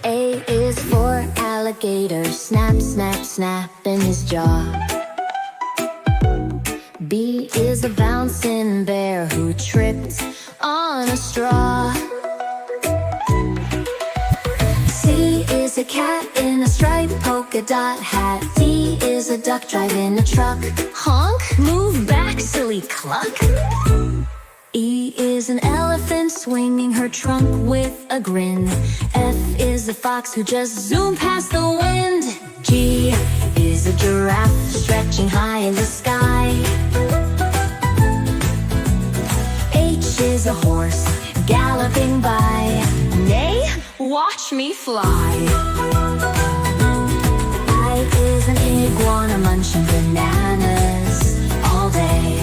A is for alligator, snap, snap, snap in his jaw. B is a bouncing bear who tripped on a straw. C is a cat in a striped polka dot hat. D is a duck driving a truck. Honk, move back, silly cluck. E is an elephant swinging her trunk with a grin. F is a fox who just zoomed past the wind. G is a giraffe stretching high in the sky. H is a horse galloping by. Nay, watch me fly. I is an iguana munching bananas all day.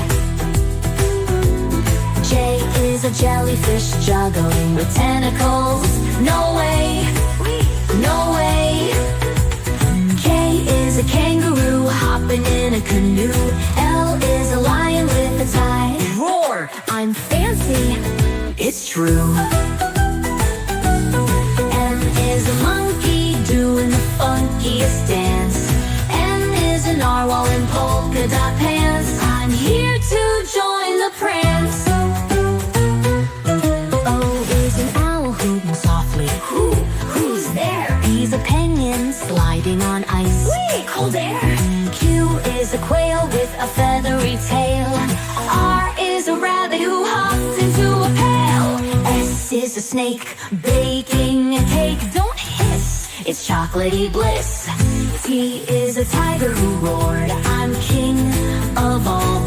J is a jellyfish juggling with tentacles. No way, no way. K is a kangaroo hopping in a canoe. L is a lion with a tie. Roar, I'm fancy, it's true. M is a monkey doing the funkiest dance. N is a narwhal in polka dot pants. I'm here to join the prance. Who's there? He's a penguin sliding on ice. Whee! Cold air. Q is a quail with a feathery tail. R is a rabbit who hops into a pail. S is a snake baking a cake. Don't hiss, it's chocolatey bliss. T is a tiger who roared, I'm king of all